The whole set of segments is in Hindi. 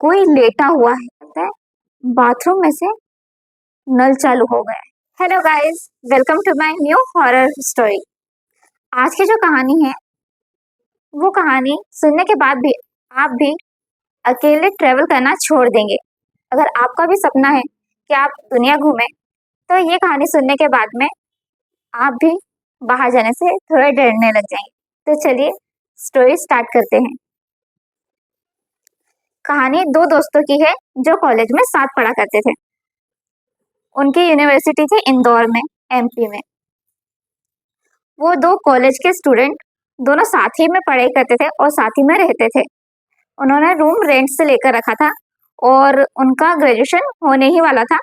कोई लेटा हुआ है, पता है बाथरूम में से नल चालू हो गया है। Hello guys, welcome to my new horror story. आज की जो कहानी है वो कहानी सुनने के बाद भी आप भी अकेले ट्रेवल करना छोड़ देंगे। अगर आपका भी सपना है कि आप दुनिया घूमें तो ये कहानी सुनने के बाद में आप भी बाहर जाने से थोड़ा डरने लग जाएंगे। तो चलिए स्टोरी स्टार्ट करते हैं। कहानी दो दोस्तों की है जो कॉलेज में साथ पढ़ा करते थे। उनकी यूनिवर्सिटी थी इंदौर में, एमपी में। वो दो कॉलेज के स्टूडेंट दोनों साथ ही में पढ़ाई करते थे और साथ ही में रहते थे। उन्होंने रूम रेंट से लेकर रखा था और उनका ग्रेजुएशन होने ही वाला था।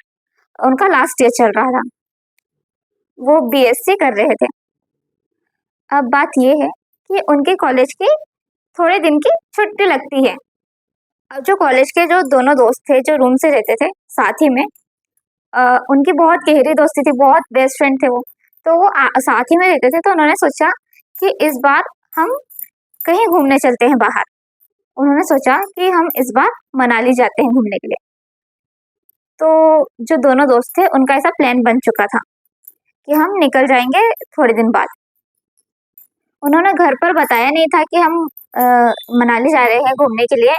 उनका लास्ट ईयर चल रहा था। वो बीएससी कर रहे थे। अब बात यह है कि उनके कॉलेज की थोड़े दिन की छुट्टी लगती है। अब जो कॉलेज के जो दोनों दोस्त थे जो रूम से रहते थे साथ ही में, उनकी बहुत गहरी दोस्ती थी, बहुत बेस्ट फ्रेंड थे वो। तो वो साथ ही में रहते थे। तो उन्होंने सोचा कि इस बार हम कहीं घूमने चलते हैं बाहर। उन्होंने सोचा कि हम इस बार मनाली जाते हैं घूमने के लिए। तो जो दोनों दोस्त थे उनका ऐसा प्लान बन चुका था कि हम निकल जाएंगे थोड़े दिन बाद। उन्होंने घर पर बताया नहीं था कि हम मनाली जा रहे हैं घूमने के लिए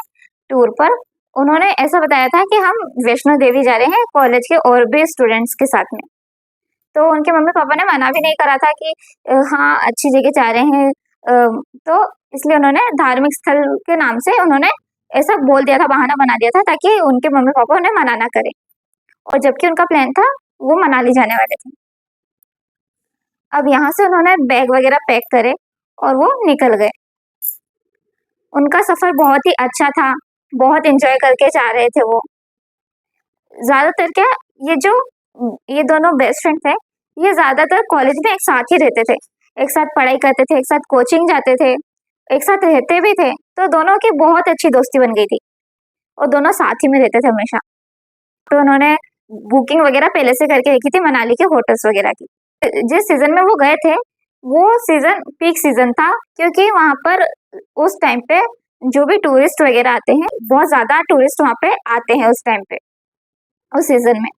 टूर पर। उन्होंने ऐसा बताया था कि हम वैष्णो देवी जा रहे हैं कॉलेज के और भी स्टूडेंट्स के साथ में। तो उनके मम्मी पापा ने मना भी नहीं करा था कि हाँ अच्छी जगह जा रहे हैं। तो इसलिए उन्होंने धार्मिक स्थल के नाम से उन्होंने ऐसा बोल दिया था, बहाना बना दिया था ताकि उनके मम्मी पापा उन्हें मना ना करें। और जबकि उनका प्लान था वो मनाली जाने वाले थे। अब यहाँ से उन्होंने बैग वगैरह पैक करे और वो निकल गए। उनका सफर बहुत ही अच्छा था, बहुत एंजॉय करके जा रहे थे वो। ज्यादातर क्या, ये दोनों बेस्ट फ्रेंड थे, ये ज्यादातर कॉलेज में एक साथ ही रहते थे, एक साथ पढ़ाई करते थे, एक साथ कोचिंग जाते थे, एक साथ रहते भी थे। तो दोनों की बहुत अच्छी दोस्ती बन गई थी और दोनों साथ ही में रहते थे हमेशा। तो उन्होंने बुकिंग वगैरह पहले से करके रखी थी मनाली के होटल्स वगैरह की। जिस सीजन में वो गए थे वो सीजन पीक सीजन था, क्योंकि वहां पर उस टाइम पे जो भी टूरिस्ट वगैरह आते हैं, बहुत ज्यादा टूरिस्ट वहां पे आते हैं उस टाइम पे, उस सीजन में।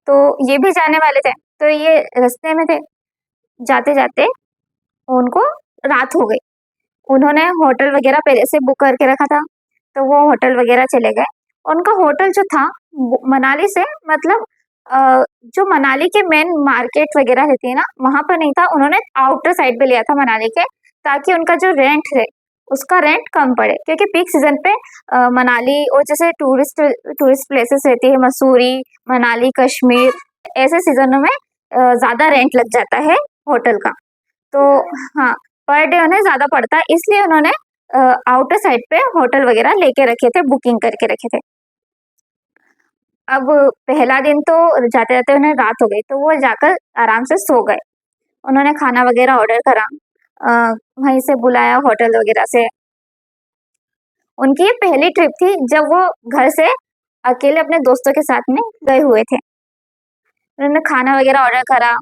तो ये भी जाने वाले थे। तो ये रास्ते में थे, जाते जाते उनको रात हो गई। उन्होंने होटल वगैरह पहले से बुक करके रखा था, तो वो होटल वगैरह चले गए। उनका होटल जो था मनाली से, मतलब जो मनाली के मेन मार्केट वगैरह रहती है ना, वहां पर नहीं था। उन्होंने आउटर साइड पे लिया था मनाली के, ताकि उनका जो रेंट है उसका रेंट कम पड़े। क्योंकि पीक सीजन पे मनाली और जैसे टूरिस्ट टूरिस्ट प्लेसेस रहती है, मसूरी, मनाली, कश्मीर, ऐसे सीजनों में ज्यादा रेंट लग जाता है होटल का। तो हाँ, पर डे उन्हें ज्यादा पड़ता है, इसलिए उन्होंने आउटर साइड पे होटल वगैरह लेके रखे थे, बुकिंग करके रखे थे। अब पहला दिन तो जाते जाते उन्हें रात हो गई, तो वो जाकर आराम से सो गए। उन्होंने खाना वगैरह ऑर्डर करा, वहीं से बुलाया होटल वगैरह से। उनकी ये पहली ट्रिप थी जब वो घर से अकेले अपने दोस्तों के साथ में गए हुए थे। उन्होंने खाना वगैरह ऑर्डर करा।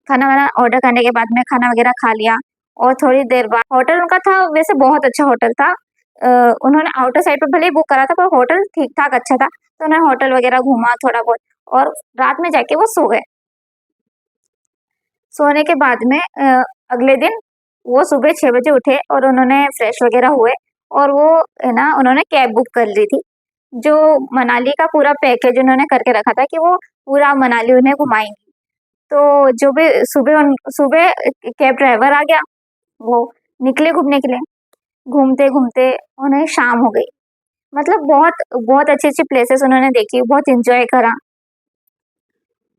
खाना वाना ऑर्डर करने के बाद में खाना वगैरह खा लिया और थोड़ी देर बाद होटल उनका था, वैसे बहुत अच्छा होटल था। उन्होंने आउटर साइड पर भले ही बुक करा था, पर होटल ठीक ठाक अच्छा था। तो उन्होंने होटल वगैरह घूमा थोड़ा बहुत और रात में जाके वो सो गए। सोने के बाद में अगले दिन वो सुबह 6 बजे उठे और उन्होंने फ्रेश वगैरह हुए और वो है ना, उन्होंने कैब बुक कर ली थी। जो मनाली का पूरा पैकेज उन्होंने करके रखा था कि वो पूरा मनाली उन्हें घुमाएंगे। तो जो भी सुबह कैब ड्राइवर आ गया, वो निकले घूमने के लिए। घूमते घूमते उन्हें शाम हो गई। मतलब बहुत बहुत अच्छी अच्छी प्लेसेस उन्होंने देखी, बहुत एंजॉय करा।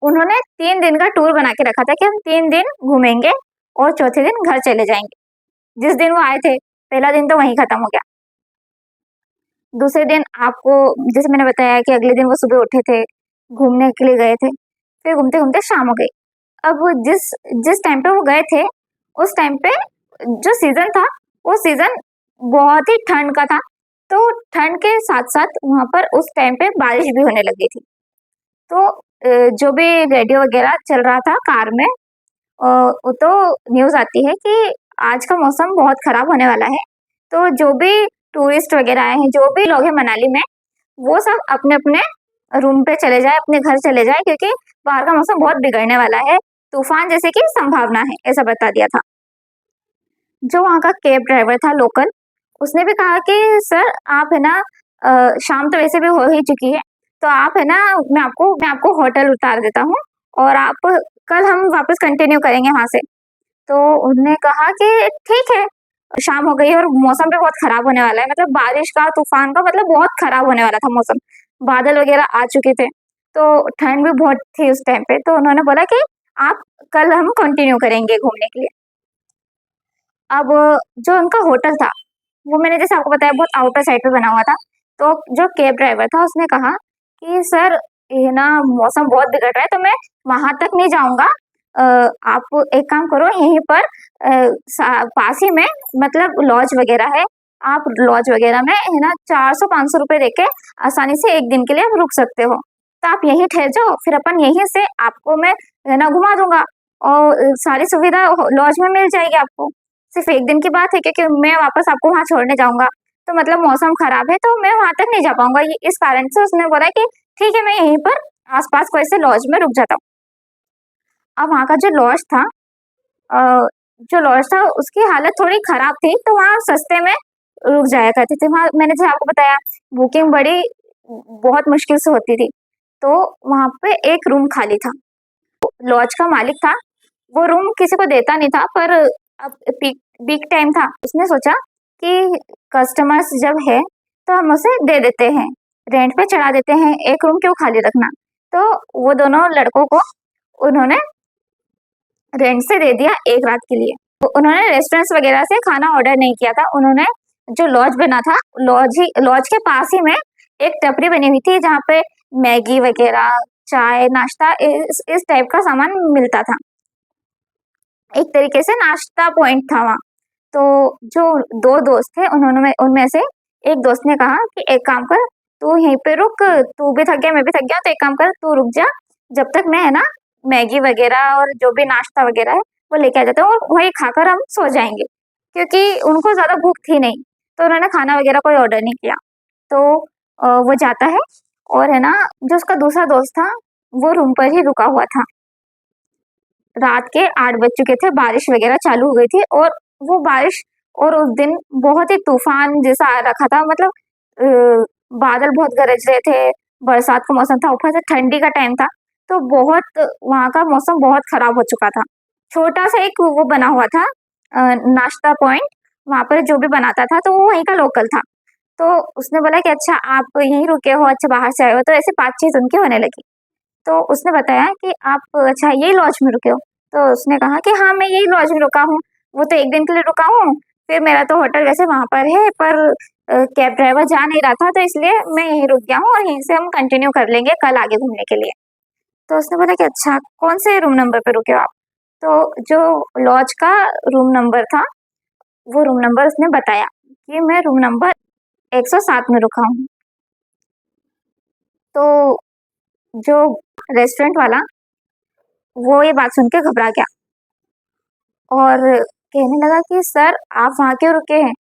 उन्होंने 3 दिन का टूर बना के रखा था कि हम 3 दिन घूमेंगे और चौथे दिन घर चले जाएंगे। जिस दिन वो आए थे पहला दिन तो वहीं खत्म हो गया। दूसरे दिन आपको जैसे मैंने बताया कि अगले दिन वो सुबह उठे थे, घूमने के लिए गए थे, फिर घूमते घूमते शाम हो गई। अब जिस जिस टाइम पे वो गए थे उस टाइम पे जो सीजन था वो सीजन बहुत ही ठंड का था। तो ठंड के साथ साथ वहां पर उस टाइम पे बारिश भी होने लगी थी। तो जो भी रेडियो वगैरह चल रहा था कार में, वो तो न्यूज आती है कि आज का मौसम बहुत खराब होने वाला है। तो जो भी टूरिस्ट वगैरह आए हैं, जो भी लोग हैं मनाली में, वो सब अपने अपने रूम पे चले जाए, अपने घर चले जाए, क्योंकि बाहर का मौसम बहुत बिगड़ने वाला है, तूफान जैसे की संभावना है, ऐसा बता दिया था। जो वहाँ का कैब ड्राइवर था लोकल, उसने भी कहा कि सर आप है ना, शाम तो वैसे भी हो ही चुकी है, तो आप है ना, मैं आपको होटल उतार देता हूँ और आप कल हम वापस कंटिन्यू करेंगे वहां से। तो उन्होंने कहा कि ठीक है। शाम हो गई और मौसम भी बहुत खराब होने वाला है, मतलब बारिश का, तूफान का, मतलब बहुत खराब होने वाला था मौसम। बादल वगैरह आ चुके थे, तो ठंड भी बहुत थी उस टाइम पे। तो उन्होंने बोला कि आप कल हम कंटिन्यू करेंगे घूमने के लिए। अब जो उनका होटल था, वो मैंने जैसे आपको बताया बहुत आउटर साइड पे बना हुआ था। तो जो कैब ड्राइवर था उसने कहा कि सर ये ना मौसम बहुत बिगड़ रहा है, तो मैं वहां तक नहीं जाऊंगा। आप एक काम करो, यहीं पर पास ही में मतलब लॉज वगैरह है, आप लॉज वगैरह में है ना 400-500 रुपए देके आसानी से एक दिन के लिए आप रुक सकते हो। तो आप यहीं ठहर जाओ, फिर अपन यहीं से आपको मैं है ना घुमा दूंगा, और सारी सुविधा लॉज में मिल जाएगी आपको। सिर्फ एक दिन की बात है, क्योंकि मैं वापस आपको वहां छोड़ने जाऊंगा, तो मतलब मौसम खराब है, तो मैं वहां तक नहीं जा पाऊंगा। ये इस कारण से उसने बोला कि ठीक है, मैं यहीं पर आसपास कोई से लॉज में रुक जाता हूँ। अब वहाँ का अ, जो लॉज था उसकी हालत थोड़ी खराब थी, तो वहाँ सस्ते में रुक जाया करते थे। वहाँ मैंने जैसे आपको बताया, बुकिंग बड़ी बहुत मुश्किल से होती थी। तो वहाँ पे एक रूम खाली था। लॉज का मालिक था, वो रूम किसी को देता नहीं था, पर अब पीक पीक टाइम था, उसने सोचा कि कस्टमर्स जब है तो हम उसे दे देते हैं, रेंट पे चढ़ा देते हैं, एक रूम क्यों खाली रखना। तो वो दोनों लड़कों को उन्होंने रेंट से दे दिया एक रात के लिए। तो उन्होंने रेस्टोरेंट्स वगैरह से खाना ऑर्डर नहीं किया था, उन्होंने जो लॉज बना था, लॉज के पास ही में एक टपरी बनी हुई थी, जहाँ पे मैगी वगैरह, चाय, नाश्ता, इस टाइप का सामान मिलता था। एक तरीके से नाश्ता पॉइंट था वहाँ। तो जो दो दोस्त थे, उन्होंने उनमें से एक दोस्त ने कहा कि एक काम कर, तू यहीं पे रुक, तू भी थक गया, मैं भी थक गया, तो एक काम कर, तू रुक जा, जब तक मैं है ना मैगी वगैरह और जो भी नाश्ता वगैरह है वो लेके आ जाता हूँ, और वही खाकर हम सो जाएंगे, क्योंकि उनको ज्यादा भूख थी नहीं। तो उन्होंने खाना वगैरह कोई ऑर्डर नहीं किया। तो वो जाता है, और है ना, जो उसका दूसरा दोस्त था, वो रूम पर ही रुका हुआ था। रात के 8 बज चुके थे, बारिश वगैरह चालू हो गई थी, और वो बारिश, और उस दिन बहुत ही तूफान जैसा आ रखा था, मतलब बादल बहुत गरज रहे थे, बरसात का मौसम था, ऊपर से ठंडी का टाइम था, तो बहुत वहाँ का मौसम बहुत खराब हो चुका था। छोटा सा एक वो बना हुआ था नाश्ता पॉइंट, वहाँ पर जो भी बनाता था तो वो वहीं का लोकल था। तो उसने बोला कि अच्छा आप यहीं रुके हो, अच्छा बाहर से आए हो, तो ऐसे बातचीत उनकी होने लगी। तो उसने बताया कि आप अच्छा यही लॉज में रुके हो। तो उसने कहा कि हाँ, मैं यही लॉज में रुका हूँ, वो तो एक दिन के लिए रुका हूँ, फिर मेरा तो होटल वैसे वहां पर है, पर कैब ड्राइवर जा नहीं रहा था, तो इसलिए मैं यहीं रुक गया हूँ, और यहीं से हम कंटिन्यू कर लेंगे कल आगे घूमने के लिए। तो उसने बोला कि अच्छा कौन से रूम नंबर पे रुके हो आप। तो जो लॉज का रूम नंबर था, वो रूम नंबर उसने बताया कि मैं रूम नंबर 107 में रुका हूँ। तो जो रेस्टोरेंट वाला, वो ये बात सुन के घबरा गया, और कहने लगा कि सर आप वहाँ क्यों रुके हैं,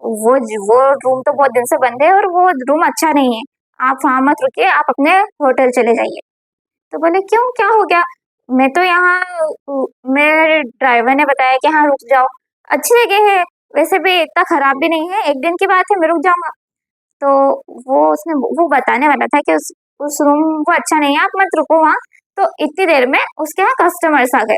वो रूम तो बहुत दिन से बंद है, और वो रूम अच्छा नहीं है, आप वहाँ मत रुकिए, आप अपने होटल चले जाइए। तो बोले क्यों, क्या हो गया, मैं तो यहाँ, मेरे ड्राइवर ने बताया कि हाँ रुक जाओ, अच्छी जगह है, वैसे भी इतना खराब भी नहीं है, एक दिन की बात है, मैं रुक जाऊंगा। तो वो बताने वाला था कि उस रूम वो अच्छा नहीं है, आप मत रुको वहाँ। तो इतनी देर में उसके यहाँ कस्टमर्स आ गए,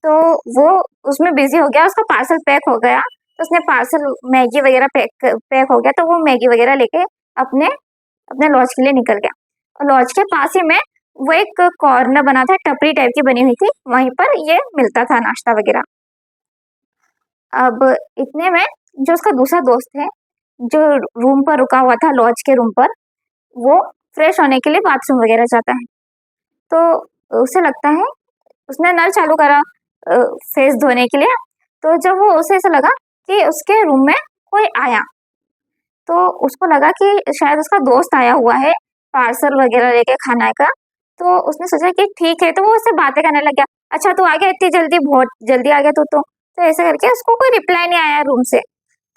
तो वो उसमें बिजी हो गया, उसका पार्सल पैक हो गया, तो उसने पार्सल मैगी वगैरह पैक हो गया, तो वो मैगी वगैरह लेके अपने अपने लॉज के लिए निकल गया। और लॉज के पास ही में वो एक कॉर्नर बना था, टपरी टाइप की बनी हुई थी, वहीं पर ये मिलता था नाश्ता वगैरह। अब इतने में जो उसका दूसरा दोस्त है, जो रूम पर रुका हुआ था लॉज के रूम पर, वो फ्रेश होने के लिए बाथरूम वगैरह जाता है। तो उसे लगता है, उसने नल चालू करा फेस धोने के लिए, तो जब वो उसे ऐसा लगा कि उसके रूम में कोई आया, तो उसको लगा कि शायद उसका दोस्त आया हुआ है पार्सल वगैरह लेके खाना का। तो उसने सोचा कि ठीक है, तो वो उससे बातें करने लग गया, अच्छा तू आ गया इतनी जल्दी, बहुत जल्दी आ गया तू तो ऐसे करके उसको कोई रिप्लाई नहीं आया रूम से।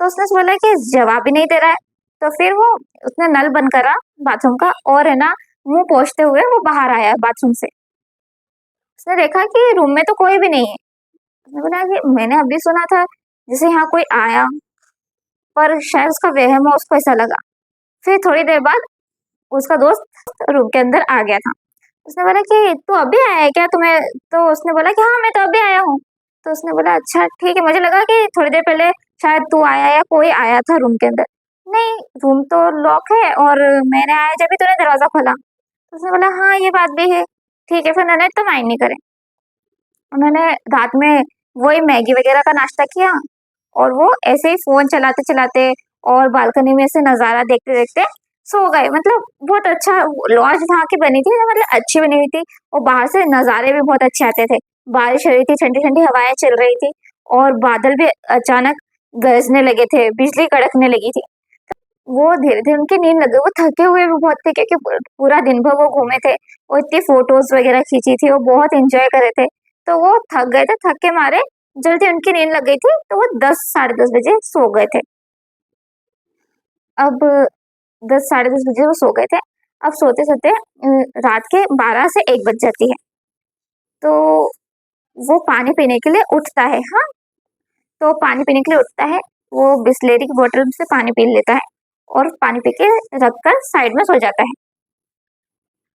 तो उसने बोला कि जवाब ही नहीं दे रहा है। तो फिर वो उसने नल बंद करा बाथरूम का और है ना मुंह पोंछते हुए वो बाहर आया बाथरूम से। उसने देखा कि रूम में तो कोई भी नहीं है। उसने बोला कि मैंने अभी सुना था जैसे यहाँ कोई आया, पर शायद उसका वहम हो, उसको ऐसा लगा। फिर थोड़ी देर बाद उसका दोस्त रूम के अंदर आ गया था। उसने बोला कि तू अभी आया है क्या तुम्हें? तो उसने बोला कि हाँ मैं तो अभी आया हूँ। तो उसने बोला अच्छा ठीक है, मुझे लगा कि थोड़ी देर पहले शायद तू आया या कोई आया था रूम के अंदर। नहीं, रूम तो लॉक है और मैंने आया जब भी तूने दरवाजा खोला। तो उसने बोला हाँ ये बात भी है। ठीक है, फिर उन्होंने तो माइंड नहीं करे। उन्होंने रात में वही मैगी वगैरह का नाश्ता किया और वो ऐसे ही फोन चलाते चलाते और बालकनी में से नजारा देखते देखते सो गए। मतलब बहुत अच्छा लॉज वहाँ की बनी थी, मतलब अच्छी बनी हुई थी और बाहर से नजारे भी बहुत अच्छे आते थे। बारिश हो रही थी, ठंडी ठंडी हवाएं चल रही थी और बादल भी अचानक गरजने लगे थे, बिजली कड़कने लगी थी। वो धीरे धीरे उनकी नींद लग गई। वो थके हुए भी बहुत थे क्योंकि पूरा दिन भर वो घूमे थे और इतनी फोटोज वगैरह खींची थी, वो बहुत एंजॉय करे थे। तो वो थक गए थे, थक के मारे जल्दी उनकी नींद लग गई थी, तो वो 10 साढ़े 10 बजे सो गए थे। अब 10 साढ़े 10 बजे वो सो गए थे। अब सोते सोते रात के 12 से 1 बज जाती है। तो वो पानी पीने के लिए उठता है। हाँ, तो पानी पीने के लिए उठता है। वो बिस्लेरी की बोतल से पानी पी लेता है और पानी पी के रखकर साइड में सो जाता है।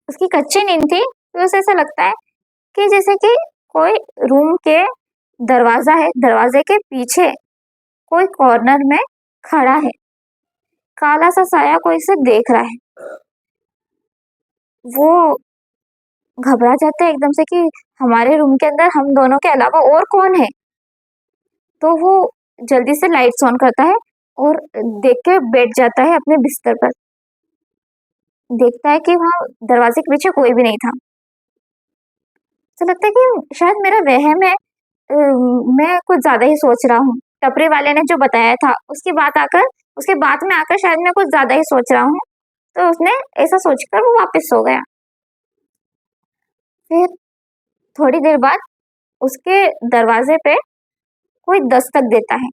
उसकी कच्ची नींद थी तो उसे ऐसा लगता है कि जैसे कि कोई रूम के दरवाजा है, दरवाजे के पीछे कोई कॉर्नर में खड़ा है, काला सा साया कोई इसे देख रहा है। वो घबरा जाता है एकदम से कि हमारे रूम के अंदर हम दोनों के अलावा और कौन है। तो वो जल्दी से लाइट्स ऑन करता है और देख के बैठ जाता है अपने बिस्तर पर। देखता है कि वहाँ दरवाजे के पीछे कोई भी नहीं था। ऐसा लगता है कि शायद मेरा वहम है, मैं कुछ ज्यादा ही सोच रहा हूँ। टपरी वाले ने जो बताया था उसके बाद में आकर शायद मैं कुछ ज्यादा ही सोच रहा हूँ। तो उसने ऐसा सोचकर वो वापस सो गया। फिर थोड़ी देर बाद उसके दरवाजे पे कोई दस्तक देता है।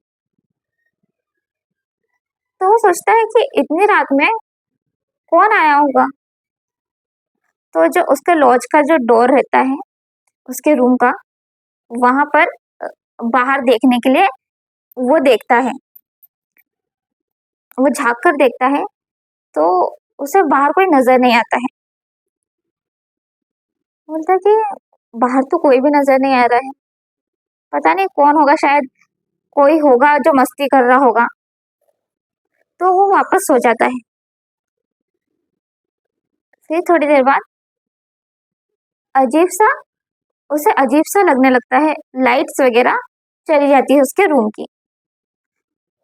तो वो सोचता है कि इतनी रात में कौन आया होगा। तो जो उसके लॉज का जो डोर रहता है उसके रूम का, वहां पर बाहर देखने के लिए वो देखता है। वो झांक कर देखता है तो उसे बाहर कोई नजर नहीं आता है। बोलता है कि बाहर तो कोई भी नजर नहीं आ रहा है, पता नहीं कौन होगा, शायद कोई होगा जो मस्ती कर रहा होगा। तो वो वापस सो जाता है। फिर थोड़ी देर बाद अजीब सा उसे अजीब सा लगने लगता है, लाइट्स वगैरह चली जाती है उसके रूम की।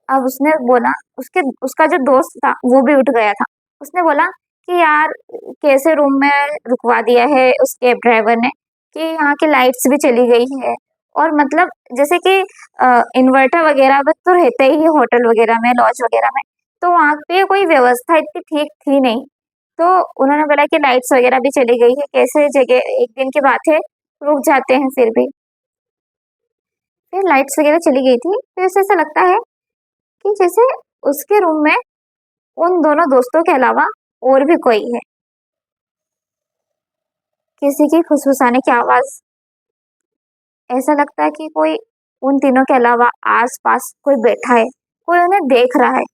अब उसने बोला, उसका जो दोस्त था वो भी उठ गया था। उसने बोला कि यार कैसे रूम में रुकवा दिया है उस कैब ड्राइवर ने कि यहाँ की लाइट्स भी चली गई है। और मतलब जैसे कि इन्वर्टर वगैरह बस तो रहते ही है होटल वगैरह में, लॉज वगैरह में। तो वहाँ पे कोई व्यवस्था इतनी ठीक थी नहीं। तो उन्होंने बोला कि लाइट्स वगैरह भी चली गई है, कैसे जगह एक दिन की बात है, रुक जाते हैं फिर भी। फिर लाइट्स वगैरह चली गई थी, फिर उसे ऐसा लगता है कि जैसे उसके रूम में उन दोनों दोस्तों के अलावा और भी कोई है। किसी की फुसफुसाने की आवाज। ऐसा लगता है कि कोई उन तीनों के अलावा आस पास कोई बैठा है, कोई उन्हें देख रहा है।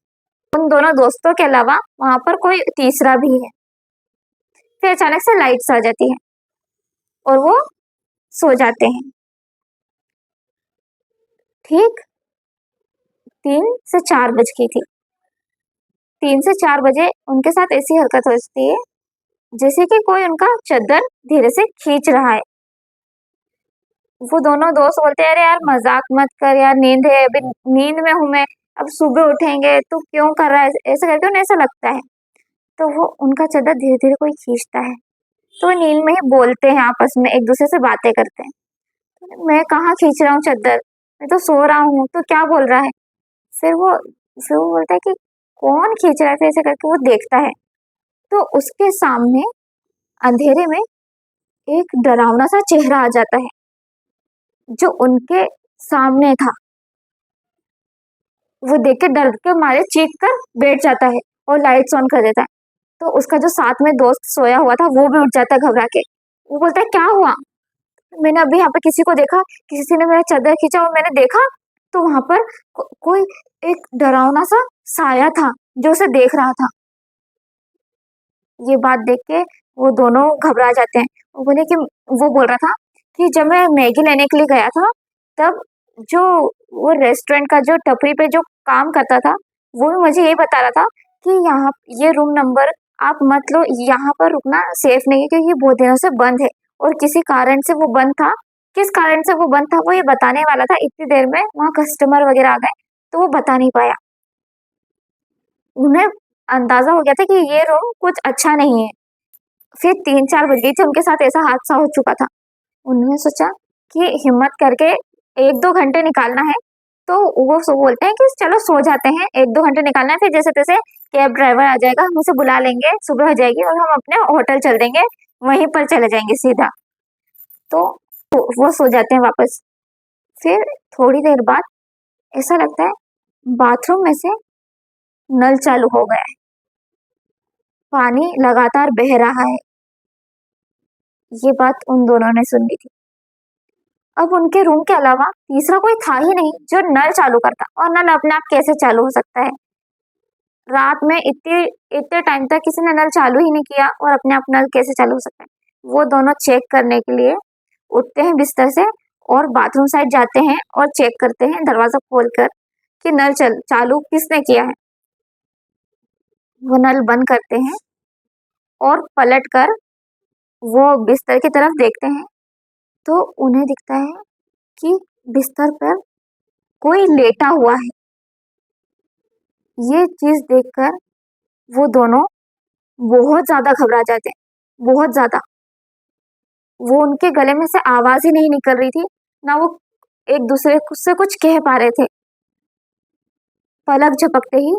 उन दोनों दोस्तों के अलावा वहां पर कोई तीसरा भी है। फिर अचानक से लाइट्स आ जाती है और वो सो जाते हैं। ठीक 3 से 4 बज की थी। 3 से 4 बजे उनके साथ ऐसी हरकत होती है जैसे कि कोई उनका चद्दर धीरे से खींच रहा है। वो दोनों दोस्त बोलते हैं अरे यार मजाक मत कर यार, नींद है अभी, नींद में हूं मैं, अब सुबह उठेंगे, तू क्यों कर रहा है ऐसा करके उन्हें ऐसा लगता है। तो वो उनका चद्दर धीरे धीरे कोई खींचता है। तो वो नींद में ही बोलते हैं, आपस में एक दूसरे से बातें करते हैं, मैं कहाँ खींच रहा हूँ चद्दर, मैं तो सो रहा हूँ, तो क्या बोल रहा है। फिर वो फिर वो बोलता है कि कौन खींच रहा है, फिर ऐसे करके वो देखता है। तो उसके सामने अंधेरे में एक डरावना सा चेहरा आ जाता है जो उनके सामने था। वो देख के डर के मारे चीख कर बैठ जाता है और लाइट्स ऑन कर देता है। तो उसका जो साथ में दोस्त सोया हुआ था वो भी उठ जाता है घबरा के। वो बोलता है क्या हुआ? मैंने अभी यहाँ पे किसी को देखा, किसी ने मेरा चादर खींचा और मैंने देखा तो वहां पर कोई एक डरावना सा साया था जो उसे देख रहा था। ये बात देख के वो दोनों घबरा जाते हैं। वो बोल रहा था कि जब मैं मैगी लेने के लिए गया था तब जो वो रेस्टोरेंट का जो टपरी पे जो काम करता था वो भी मुझे यही बता रहा था कि यहाँ ये रूम नंबर आप मत लो, यहाँ पर रुकना सेफ नहीं है क्योंकि बहुत दिनों से बंद है और किसी कारण से वो बंद था। किस कारण से वो बंद था वो ये बताने वाला था, इतनी देर में वहाँ कस्टमर वगैरह आ गए तो वो बता नहीं पाया। उन्हें अंदाजा हो गया था कि ये रूम कुछ अच्छा नहीं है। फिर 3-4 बज गई थी, उनके साथ ऐसा हादसा हो चुका था। उन्होंने सोचा कि हिम्मत करके 1-2 घंटे निकालना है, तो वो बोलते हैं कि चलो सो जाते हैं, 1-2 घंटे निकालना है, फिर जैसे-तैसे कैब ड्राइवर आ जाएगा, हम उसे बुला लेंगे, सुबह हो जाएगी और हम अपने होटल चल देंगे, वहीं पर चले जाएंगे सीधा। तो वो सो जाते हैं वापस। फिर थोड़ी देर बाद ऐसा लगता है बाथरूम में से नल चालू हो गया है, पानी लगातार बह रहा है। ये बात उन दोनों ने सुन ली थी। अब उनके रूम के अलावा तीसरा कोई था ही नहीं जो नल चालू करता, और नल अपने आप कैसे चालू हो सकता है? रात में इतने इतने टाइम तक किसी ने नल चालू ही नहीं किया और अपने आप नल कैसे चालू हो सकता है? वो दोनों चेक करने के लिए उठते हैं बिस्तर से और बाथरूम साइड जाते हैं और चेक करते हैं दरवाजा खोलकर कि नल चालू किसने किया है। वो नल बंद करते हैं और पलट कर वो बिस्तर की तरफ देखते हैं तो उन्हें दिखता है कि बिस्तर पर कोई लेटा हुआ है। ये चीज देखकर वो दोनों बहुत ज्यादा घबरा जाते हैं, बहुत ज्यादा। वो उनके गले में से आवाज ही नहीं निकल रही थी, ना वो एक दूसरे से कुछ कह पा रहे थे। पलक झपकते ही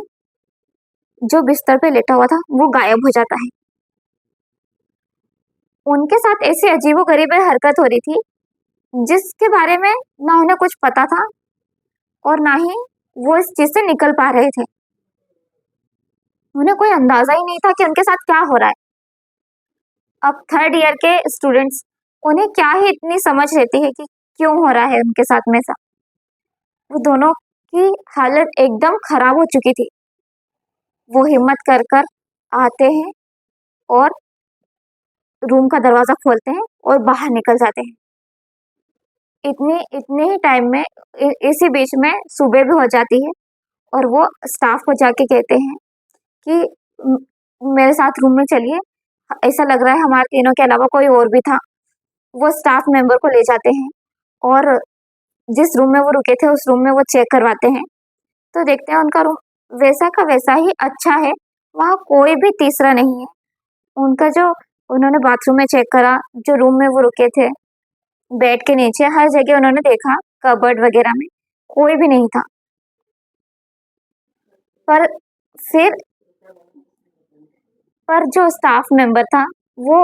जो बिस्तर पे लेटा हुआ था वो गायब हो जाता है। उनके साथ ऐसी अजीबोगरीब हरकत हो रही थी जिसके बारे में ना उन्हें कुछ पता था और ना ही वो इस चीज से निकल पा रहे थे। उन्हें कोई अंदाजा ही नहीं था कि उनके साथ क्या हो रहा है। अब थर्ड ईयर के स्टूडेंट्स, उन्हें क्या ही इतनी समझ रहती है कि क्यों हो रहा है उनके साथ में ऐसा। वो दोनों की हालत एकदम खराब हो चुकी थी। वो हिम्मत कर कर आते हैं और रूम का दरवाजा खोलते हैं और बाहर निकल जाते हैं। इतने इतने ही टाइम में इसी बीच में सुबह भी हो जाती है और वो स्टाफ को जाके कहते हैं कि "म- मेरे साथ रूम में चलिए, ऐसा लग रहा है हमारे तीनों के अलावा कोई और भी था।" वो स्टाफ मेंबर को ले जाते हैं और जिस रूम में वो रुके थे उस रूम में वो चेक करवाते हैं तो देखते हैं उनका रूम वैसा का वैसा ही अच्छा है, वहाँ कोई भी तीसरा नहीं है। उनका जो उन्होंने बाथरूम में चेक करा, जो रूम में वो रुके थे, बेड के नीचे हर जगह उन्होंने देखा, कबर्ड वगैरह में कोई भी नहीं था। पर फिर पर जो स्टाफ मेंबर था वो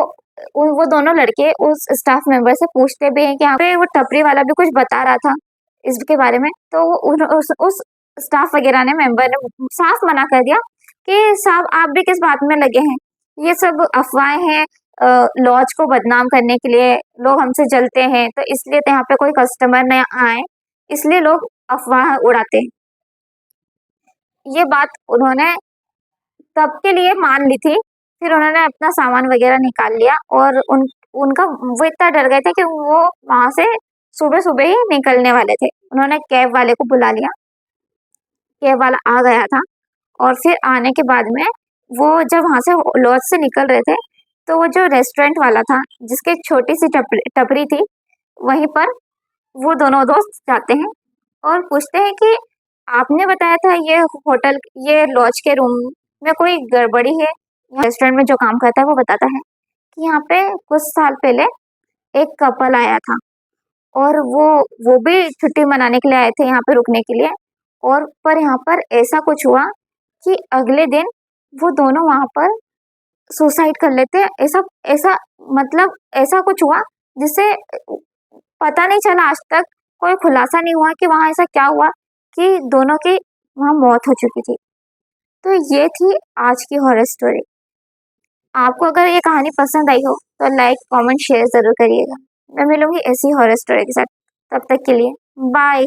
वो दोनों लड़के उस स्टाफ मेंबर से पूछते भी हैं कि यहाँ पे वो टपरी वाला भी कुछ बता रहा था इसके बारे में, तो उस स्टाफ वगैरह ने मेंबर ने साफ मना कर दिया कि साहब आप भी किस बात में लगे हैं, ये सब अफवाहें हैं, लॉज को बदनाम करने के लिए लोग हमसे जलते हैं तो इसलिए तो यहाँ पे कोई कस्टमर न आए, इसलिए लोग अफवाह उड़ाते हैं। ये बात उन्होंने तब के लिए मान ली थी। फिर उन्होंने अपना सामान वगैरह निकाल लिया और उनका वो इतना डर गए थे कि वो वहां से सुबह-सुबह ही निकलने वाले थे। उन्होंने कैब वाले को बुला लिया, कैब वाला आ गया था और फिर आने के बाद में वो जब वहां से लॉज से निकल रहे थे, तो वो जो रेस्टोरेंट वाला था, जिसकी एक छोटी-सी टपरी थी, वहीं पर वो दोनों दोस्त जाते हैं और पूछते हैं कि आपने बताया था ये लॉज के रूम में कोई गड़बड़ी है। रेस्टोरेंट में जो काम करता है वो बताता है कि यहाँ पे कुछ साल पहले एक कपल आया था और वो भी छुट्टी मनाने के लिए आए थे यहाँ पे रुकने के लिए, और पर यहाँ पर ऐसा कुछ हुआ कि अगले दिन वो दोनों वहां पर सुसाइड कर लेते हैं। ऐसा ऐसा मतलब ऐसा कुछ हुआ जिससे पता नहीं चला आज तक, कोई खुलासा नहीं हुआ कि वहां ऐसा क्या हुआ कि दोनों की वहाँ मौत हो चुकी थी। तो ये थी आज की हॉरर स्टोरी। आपको अगर ये कहानी पसंद आई हो तो लाइक कमेंट शेयर ज़रूर करिएगा। मैं मिलूंगी ऐसी हॉरर स्टोरी के साथ। तब तक के लिए बाय।